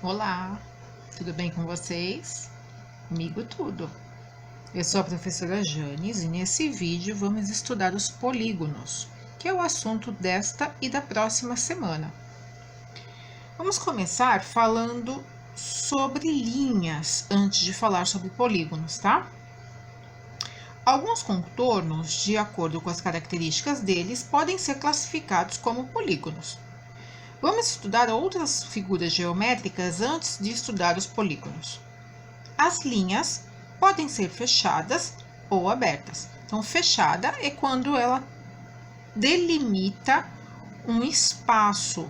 Olá, tudo bem com vocês? Comigo tudo. Eu sou a professora Janes e nesse vídeo vamos estudar os polígonos, que é o assunto desta e da próxima semana. Vamos começar falando sobre linhas antes de falar sobre polígonos, tá? Alguns contornos, de acordo com as características deles, podem ser classificados como polígonos. Vamos estudar outras figuras geométricas antes de estudar os polígonos. As linhas podem ser fechadas ou abertas. Então, fechada é quando ela delimita um espaço,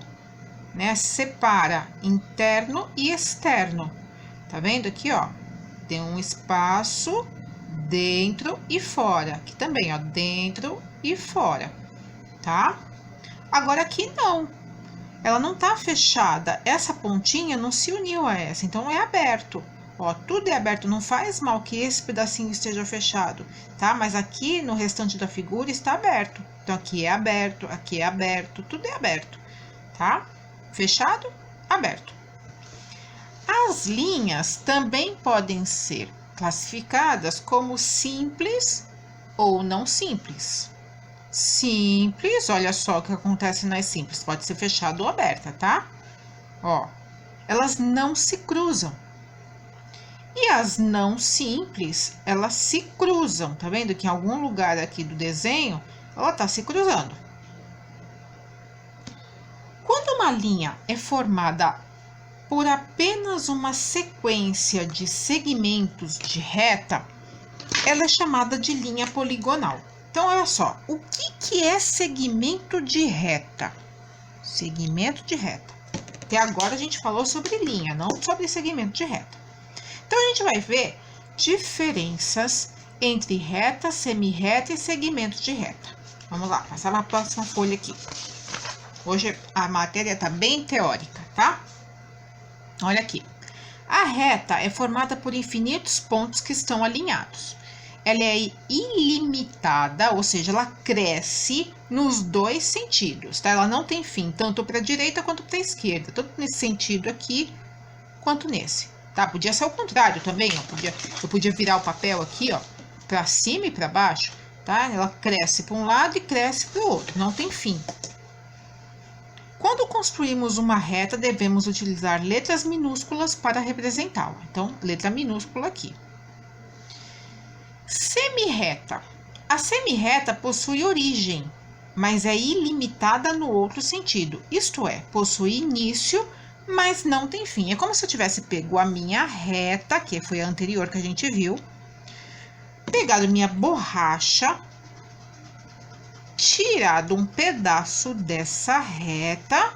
né? Separa interno e externo. Tá vendo aqui, ó? Tem um espaço dentro e fora. Aqui também, ó, dentro e fora, tá? Agora aqui não. Ela não tá fechada. Essa pontinha não se uniu a essa, então é aberto. Ó, tudo é aberto, não faz mal que esse pedacinho esteja fechado, tá? Mas aqui no restante da figura está aberto. Então aqui é aberto, tudo é aberto, tá? Fechado, aberto. As linhas também podem ser classificadas como simples ou não simples. Simples, olha só o que acontece nas simples, pode ser fechada ou aberta, tá? Ó, elas não se cruzam. E as não simples, elas se cruzam, tá vendo que em algum lugar aqui do desenho, ela tá se cruzando. Quando uma linha é formada por apenas uma sequência de segmentos de reta, ela é chamada de linha poligonal. Então, olha só, o que é segmento de reta? Segmento de reta. Até agora a gente falou sobre linha, não sobre segmento de reta. Então, a gente vai ver diferenças entre reta, semirreta e segmento de reta. Vamos lá, passar na próxima folha aqui. Hoje a matéria tá bem teórica, tá? Olha aqui. A reta é formada por infinitos pontos que estão alinhados. Ela é ilimitada, ou seja, ela cresce nos dois sentidos, tá? Ela não tem fim, tanto para a direita quanto para a esquerda, tanto nesse sentido aqui, quanto nesse, tá? Podia ser o contrário também, ó. Eu podia virar o papel aqui, ó, para cima e para baixo, tá? Ela cresce para um lado e cresce para o outro, não tem fim. Quando construímos uma reta, devemos utilizar letras minúsculas para representá-la. Então, letra minúscula aqui. Semirreta. A semirreta possui origem, mas é ilimitada no outro sentido. Isto é, possui início, mas não tem fim. É como se eu tivesse pego a minha reta, que foi a anterior que a gente viu, pegado minha borracha, tirado um pedaço dessa reta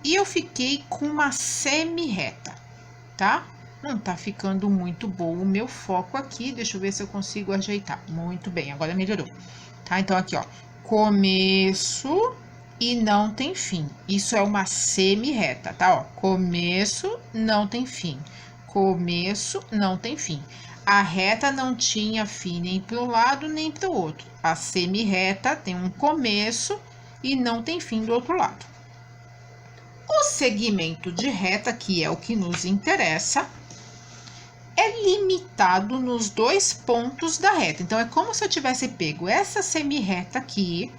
e eu fiquei com uma semirreta, tá? Não tá ficando muito bom o meu foco aqui. Deixa eu ver se eu consigo ajeitar. Muito bem, agora melhorou. Tá? Então, aqui, ó. Começo e não tem fim. Isso é uma semirreta, tá? Ó, começo, não tem fim. Começo, não tem fim. A reta não tinha fim nem para um lado nem para o outro. A semirreta tem um começo e não tem fim do outro lado. O segmento de reta, que é o que nos interessa, é limitado nos dois pontos da reta. Então, é como se eu tivesse pego essa semirreta aqui,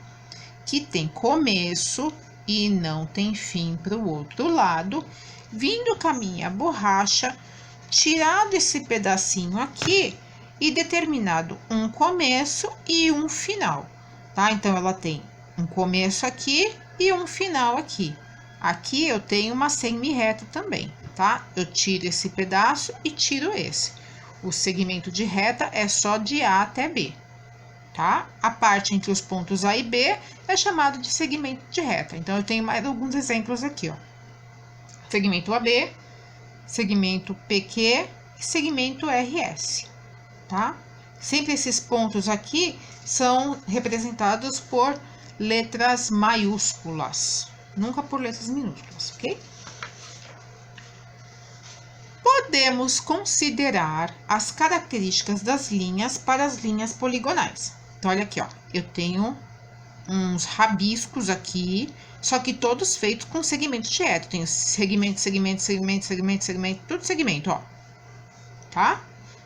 que tem começo e não tem fim para o outro lado, vindo com a minha borracha, tirado esse pedacinho aqui e determinado um começo e um final, tá? Então, ela tem um começo aqui e um final aqui. Aqui eu tenho uma semirreta também, tá? Eu tiro esse pedaço e tiro esse. O segmento de reta é só de A até B, tá? A parte entre os pontos A e B é chamado de segmento de reta. Então, eu tenho mais alguns exemplos aqui, ó. Segmento AB, segmento PQ e segmento RS, tá? Sempre esses pontos aqui são representados por letras maiúsculas, nunca por letras minúsculas, ok? Podemos considerar as características das linhas para as linhas poligonais. Então, olha aqui, ó, eu tenho uns rabiscos aqui, só que todos feitos com segmentos de reta. Tem segmento, segmento, segmento, segmento, segmento, tudo segmento, ó. Tá?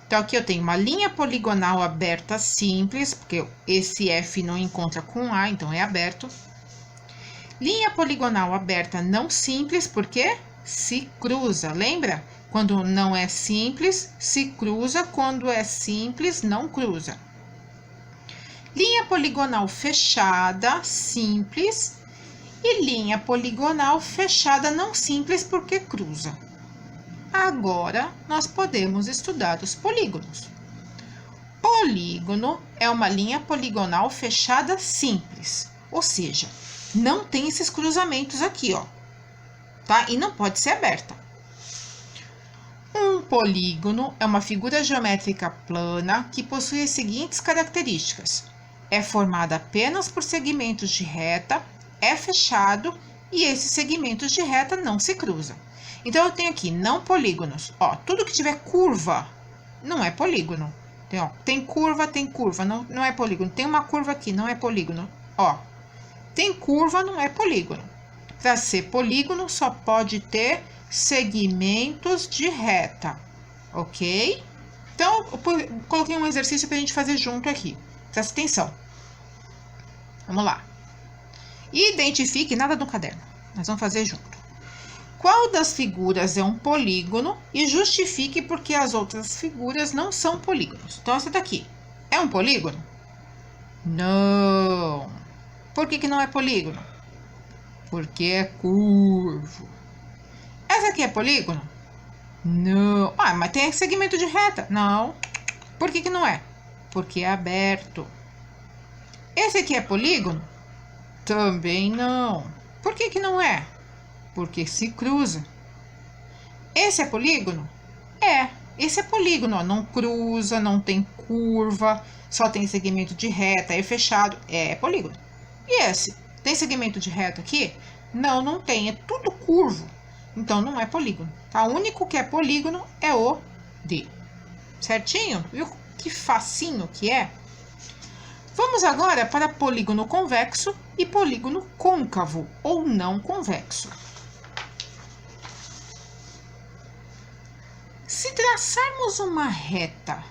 Então, aqui eu tenho uma linha poligonal aberta simples, porque esse F não encontra com A, então é aberto. Linha poligonal aberta não simples, porque se cruza, lembra? Quando não é simples, se cruza, quando é simples, não cruza. Linha poligonal fechada, simples, e linha poligonal fechada não simples, porque cruza. Agora, nós podemos estudar os polígonos. Polígono é uma linha poligonal fechada simples, ou seja, não tem esses cruzamentos aqui, ó, tá? E não pode ser aberta. Um polígono é uma figura geométrica plana que possui as seguintes características: é formada apenas por segmentos de reta, é fechado e esses segmentos de reta não se cruzam. Então, eu tenho aqui não polígonos. Ó, tudo que tiver curva não é polígono. Tem curva, não é polígono. Tem uma curva aqui, não é polígono. Ó, tem curva, não é polígono. Para ser polígono, só pode ter segmentos de reta, ok? Então, eu coloquei um exercício para a gente fazer junto aqui. Presta atenção. Vamos lá. Identifique nada no caderno. Nós vamos fazer junto. Qual das figuras é um polígono e justifique porque as outras figuras não são polígonos. Então, essa daqui é um polígono? Não. Por que não é polígono? Porque é curvo. Essa aqui é polígono? Não. Ah, mas tem segmento de reta? Não. Por que não é? Porque é aberto. Esse aqui é polígono? Também não. Por que não é? Porque se cruza. Esse é polígono? É, esse é polígono, ó. Não cruza, não tem curva, só tem segmento de reta, é fechado, é polígono. E esse? Tem segmento de reta aqui? Não, não tem, é tudo curvo. Então, não é polígono, tá? O único que é polígono é o D. Certinho? Viu que facinho que é? Vamos agora para polígono convexo e polígono côncavo ou não convexo. Se traçarmos uma reta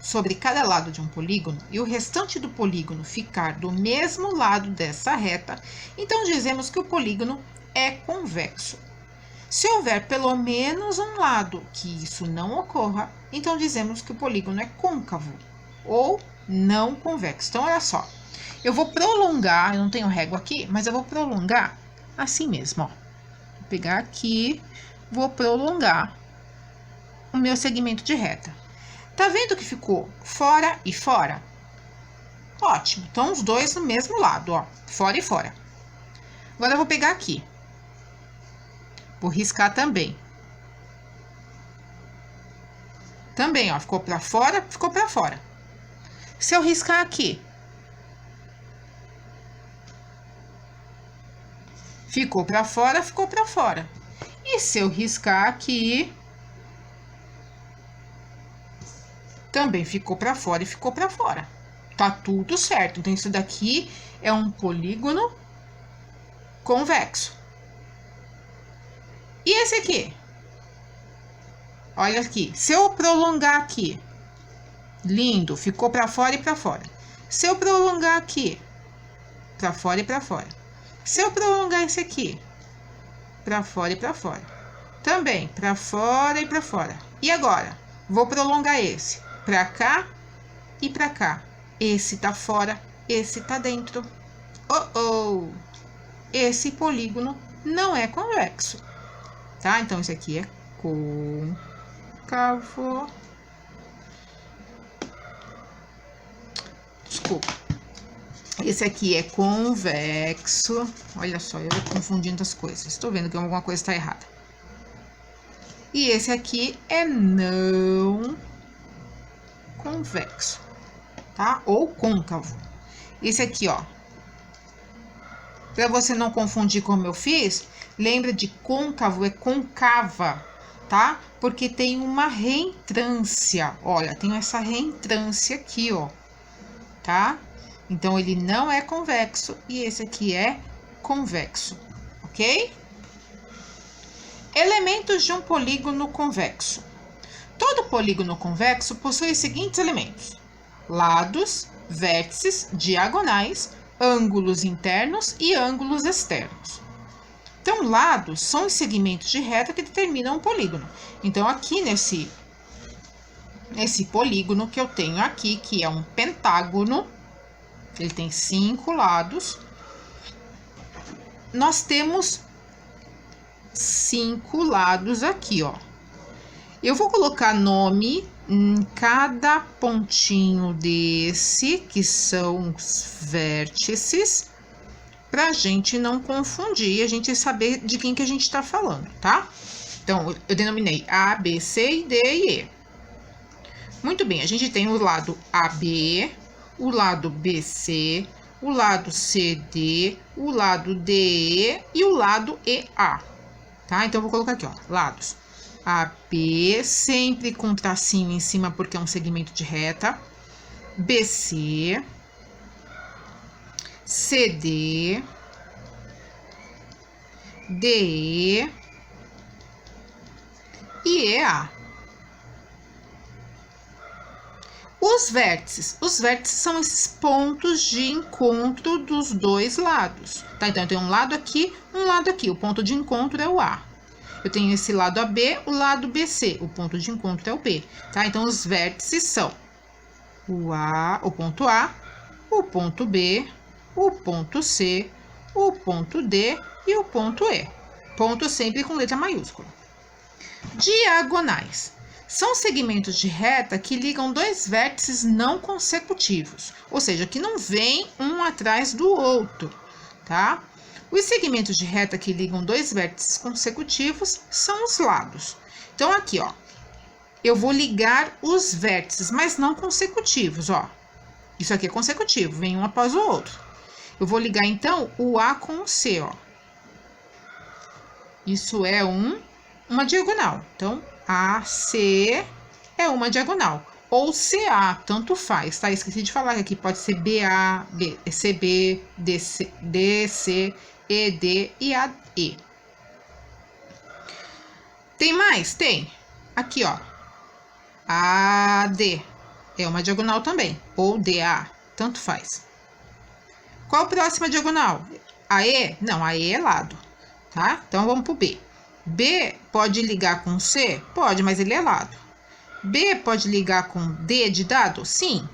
sobre cada lado de um polígono e o restante do polígono ficar do mesmo lado dessa reta, então dizemos que o polígono é convexo. Se houver pelo menos um lado que isso não ocorra, então dizemos que o polígono é côncavo ou não convexo. Então, olha só, eu vou prolongar, eu não tenho régua aqui, mas eu vou prolongar assim mesmo, ó. Vou pegar aqui, vou prolongar o meu segmento de reta. Tá vendo que ficou fora e fora? Ótimo, então os dois no mesmo lado, ó, fora e fora. Agora eu vou pegar aqui. Vou riscar também. Também, ó, ficou pra fora, ficou pra fora. Se eu riscar aqui, ficou pra fora, ficou pra fora. E se eu riscar aqui, também ficou pra fora e ficou pra fora. Tá tudo certo. Então, isso daqui é um polígono convexo. E esse aqui? Olha aqui. Se eu prolongar aqui, lindo, ficou pra fora e pra fora. Se eu prolongar aqui, pra fora e pra fora. Se eu prolongar esse aqui, pra fora e pra fora. Também, pra fora e pra fora. E agora? Vou prolongar esse. Pra cá e pra cá. Esse tá fora, esse tá dentro. Oh! Esse polígono não é convexo. Tá? Então, esse aqui é côncavo. Desculpa. Esse aqui é convexo. Olha só, eu confundindo as coisas. Estou vendo que alguma coisa está errada. E esse aqui é não convexo, tá? Ou côncavo. Esse aqui, ó. Para você não confundir como eu fiz, lembra de côncavo é côncava, tá? Porque tem uma reentrância. Olha, tem essa reentrância aqui, ó. Tá? Então, ele não é convexo e esse aqui é convexo, ok? Elementos de um polígono convexo. Todo polígono convexo possui os seguintes elementos: lados, vértices, diagonais, ângulos internos e ângulos externos. Então, lados são os segmentos de reta que determinam um polígono. Então, aqui nesse polígono que eu tenho aqui, que é um pentágono, ele tem 5 lados, nós temos 5 lados aqui, ó. Eu vou colocar nome em cada pontinho desse, que são os vértices, pra gente não confundir, a gente saber de quem que a gente tá falando, tá? Então, eu denominei A, B, C, D e E. Muito bem, a gente tem o lado AB, o lado BC, o lado CD, o lado DE e o lado EA, tá? Então, eu vou colocar aqui, ó, lados AB, sempre com tracinho em cima, porque é um segmento de reta, BC, CD, DE e EA. Os vértices são esses pontos de encontro dos dois lados, tá? Então, eu tenho um lado aqui, o ponto de encontro é o A. Eu tenho esse lado AB, o lado BC, o ponto de encontro é o B, tá? Então, os vértices são o ponto A, o ponto B, o ponto C, o ponto D e o ponto E. Ponto sempre com letra maiúscula. Diagonais são segmentos de reta que ligam dois vértices não consecutivos, ou seja, que não vêm um atrás do outro, tá? Os segmentos de reta que ligam dois vértices consecutivos são os lados. Então, aqui, ó, eu vou ligar os vértices, mas não consecutivos, ó. Isso aqui é consecutivo, vem um após o outro. Eu vou ligar, então, o A com o C, ó. Isso é uma diagonal. Então, AC é uma diagonal. Ou CA, tanto faz, tá? Esqueci de falar que aqui pode ser BA, CB, DC, ED e AE. Tem mais? Tem. Aqui, ó. AD é uma diagonal também. Ou DA, tanto faz. Qual a próxima diagonal? AE? Não, AE é lado, tá? Então, vamos pro B. B pode ligar com C? Pode, mas ele é lado. B pode ligar com D de dado? Sim.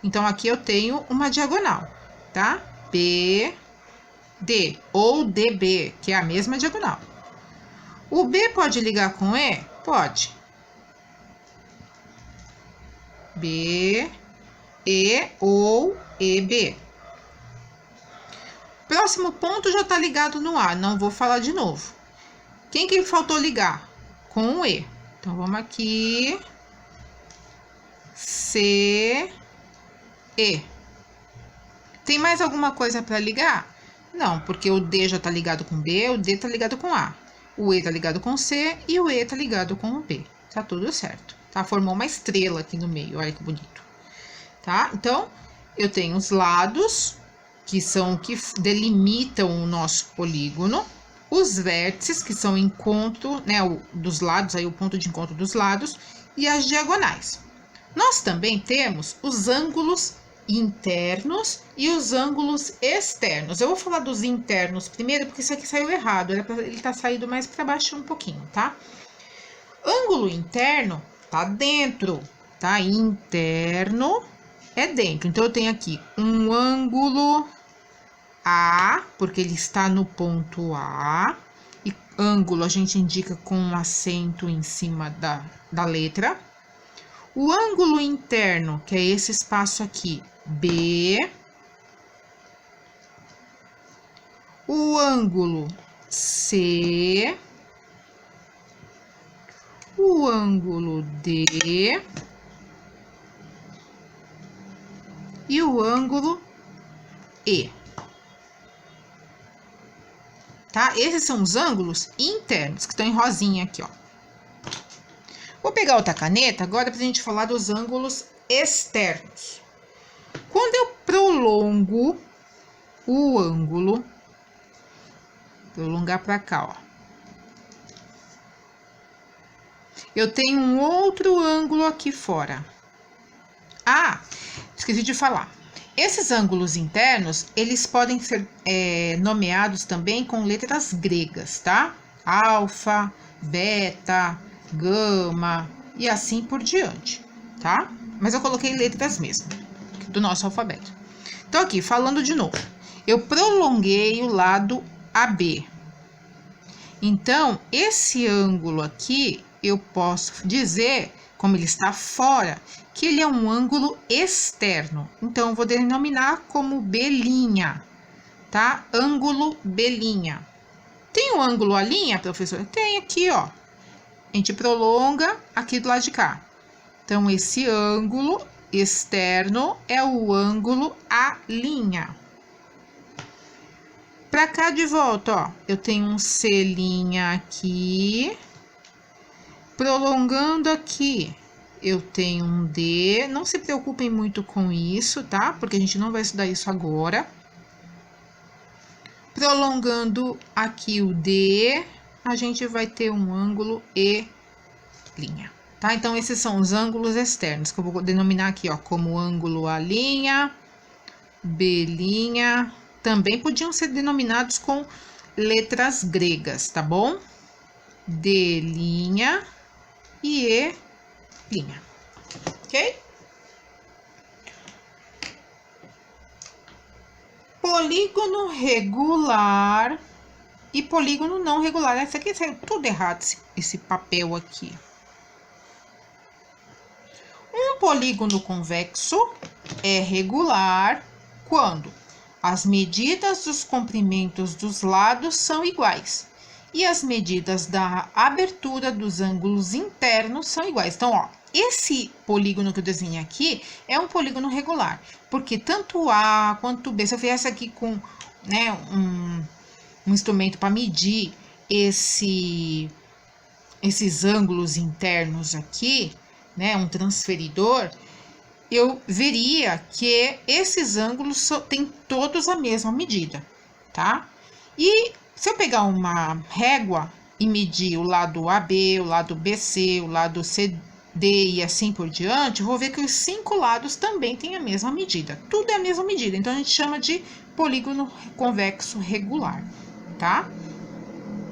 Então, aqui eu tenho uma diagonal, tá? B, D ou DB, que é a mesma diagonal. O B pode ligar com E? Pode. B, E ou EB. Próximo ponto já está ligado no A, não vou falar de novo. Quem que faltou ligar? Com o E. Então, vamos aqui. C, E. Tem mais alguma coisa para ligar? Não, porque o D já está ligado com B, o D está ligado com A. O E está ligado com C e o E está ligado com o B. Tá tudo certo, tá? Formou uma estrela aqui no meio, olha que bonito. Tá? Então, eu tenho os lados, que são que delimitam o nosso polígono. Os vértices, que são o encontro, né, dos lados, aí o ponto de encontro dos lados, e as diagonais. Nós também temos os ângulos internos e os ângulos externos. Eu vou falar dos internos primeiro, porque isso aqui saiu errado, era pra ele tá saindo mais para baixo um pouquinho, tá? Ângulo interno tá dentro, tá? Interno é dentro. Então, eu tenho aqui um ângulo A, porque ele está no ponto A, e ângulo a gente indica com um acento em cima da letra. O ângulo interno, que é esse espaço aqui, B. O ângulo C. O ângulo D. E o ângulo E. Tá? Esses são os ângulos internos, que estão em rosinha aqui, ó. Vou pegar outra caneta agora pra gente falar dos ângulos externos. Quando eu prolongo o ângulo Prolongar para cá, ó. Eu tenho um outro ângulo aqui fora. Ah, esqueci de falar. Esses ângulos internos, eles podem ser nomeados também com letras gregas, tá? Alfa, beta, gama e assim por diante, tá? Mas eu coloquei letras mesmo, do nosso alfabeto. Então, aqui, falando de novo. Eu prolonguei o lado AB. Então, esse ângulo aqui, eu posso dizer, como ele está fora, que ele é um ângulo externo. Então, eu vou denominar como B', tá? Ângulo B'. Tem o ângulo A', professora? Tem aqui, ó. A gente prolonga aqui do lado de cá. Então, esse ângulo externo é o ângulo A'. Para cá de volta, ó, eu tenho um C' aqui. Prolongando aqui, eu tenho um D. Não se preocupem muito com isso, tá? Porque a gente não vai estudar isso agora. Prolongando aqui o D, a gente vai ter um ângulo E', tá? Então, esses são os ângulos externos, que eu vou denominar aqui, ó, como ângulo A', B'. Também podiam ser denominados com letras gregas, tá bom? D' e E', ok? Polígono regular e polígono não regular. Essa aqui saiu tudo errado, esse papel aqui. Um polígono convexo é regular quando as medidas dos comprimentos dos lados são iguais e as medidas da abertura dos ângulos internos são iguais. Então, ó, esse polígono que eu desenhei aqui é um polígono regular, porque tanto A quanto B, se eu fizesse aqui com, né, um instrumento para medir esses ângulos internos aqui, né, um transferidor, eu veria que esses ângulos têm todos a mesma medida, tá? E se eu pegar uma régua e medir o lado AB, o lado BC, o lado CD e assim por diante, eu vou ver que os 5 lados também têm a mesma medida. Tudo é a mesma medida, então a gente chama de polígono convexo regular, tá?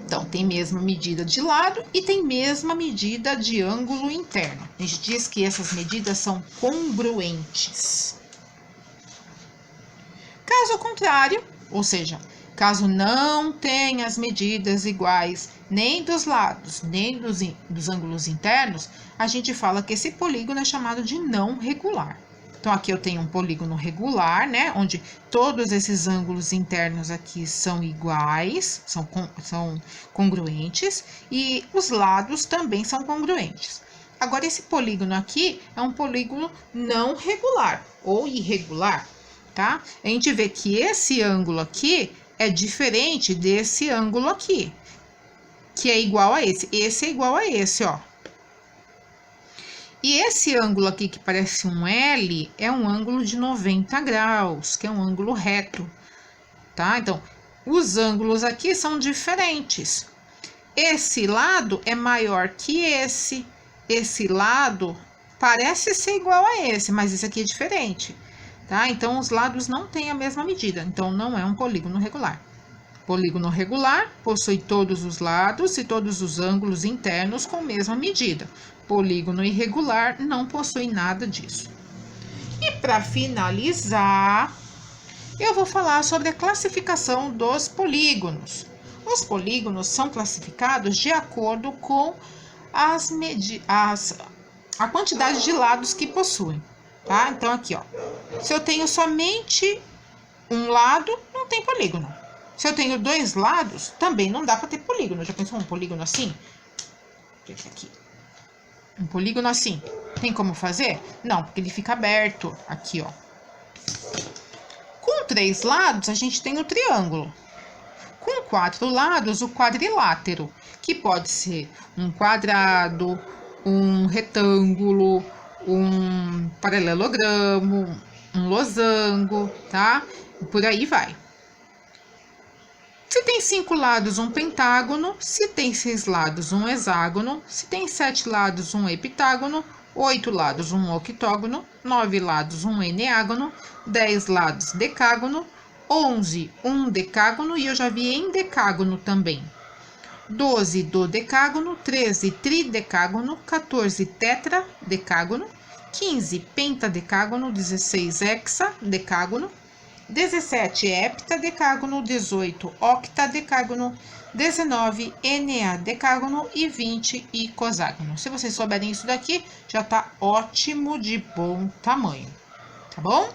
Então, tem mesma medida de lado e tem mesma medida de ângulo interno. A gente diz que essas medidas são congruentes. Caso contrário, ou seja, caso não tenha as medidas iguais nem dos lados, nem dos ângulos internos, a gente fala que esse polígono é chamado de não regular. Então, aqui eu tenho um polígono regular, né? Onde todos esses ângulos internos aqui são iguais, são congruentes, e os lados também são congruentes. Agora, esse polígono aqui é um polígono não regular ou irregular, tá? A gente vê que esse ângulo aqui é diferente desse ângulo aqui, que é igual a esse. Esse é igual a esse, ó. E esse ângulo aqui, que parece um L, é um ângulo de 90 graus, que é um ângulo reto, tá? Então, os ângulos aqui são diferentes. Esse lado é maior que esse lado parece ser igual a esse, mas esse aqui é diferente, tá? Então, os lados não têm a mesma medida, então não é um polígono regular. Polígono regular possui todos os lados e todos os ângulos internos com a mesma medida. Polígono irregular não possui nada disso. E para finalizar, eu vou falar sobre a classificação dos polígonos. Os polígonos são classificados de acordo com a quantidade de lados que possuem, tá? Então, aqui, ó, se eu tenho somente um lado, não tem polígono. Se eu tenho 2 lados, também não dá para ter polígono. Já pensou um polígono assim? Esse aqui. Um polígono assim. Tem como fazer? Não, porque ele fica aberto aqui, ó. Com 3 lados, a gente tem o triângulo. Com 4 lados, o quadrilátero, que pode ser um quadrado, um retângulo, um paralelogramo, um losango, tá? Por aí vai. Se tem 5 lados, um pentágono. Se tem 6 lados, um hexágono. Se tem 7 lados, um heptágono. 8 lados, um octógono. 9 lados, um eneágono. 10 lados, decágono. 11, um decágono. E eu já vi em decágono também. 12, dodecágono. 13, tridecágono. 14, tetradecágono. 15, pentadecágono. 16, hexadecágono. 17, heptadecágono. 18, octadecágono. 19, eneadecágono. E 20, icoságono. Se vocês souberem isso daqui, já tá ótimo, de bom tamanho, tá bom?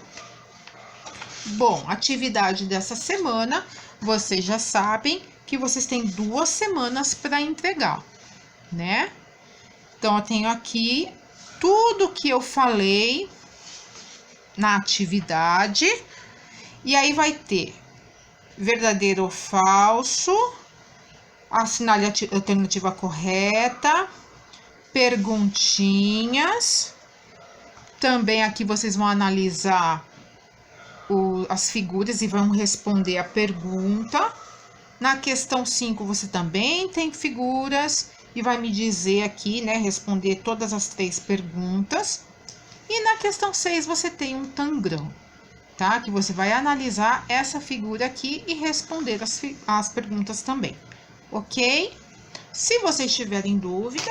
Bom, atividade dessa semana, vocês já sabem que vocês têm 2 semanas para entregar, né? Então, eu tenho aqui tudo que eu falei na atividade. E aí vai ter verdadeiro ou falso, assinale a alternativa correta, perguntinhas. Também aqui vocês vão analisar as figuras e vão responder a pergunta. Na questão 5 você também tem figuras e vai me dizer aqui, né, responder todas as 3 perguntas. E na questão 6 você tem um tangram, tá? Que você vai analisar essa figura aqui e responder as perguntas também, ok? Se vocês tiverem dúvida,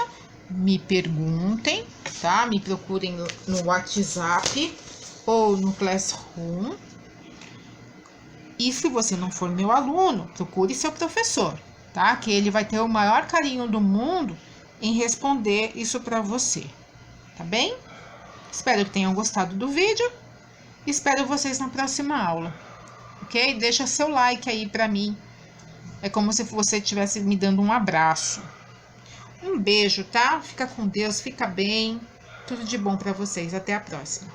me perguntem, tá? Me procurem no WhatsApp ou no Classroom. E se você não for meu aluno, procure seu professor, tá? Que ele vai ter o maior carinho do mundo em responder isso para você, tá bem? Espero que tenham gostado do vídeo. Espero vocês na próxima aula, ok? Deixa seu like aí pra mim. É como se você estivesse me dando um abraço. Um beijo, tá? Fica com Deus, fica bem. Tudo de bom pra vocês. Até a próxima.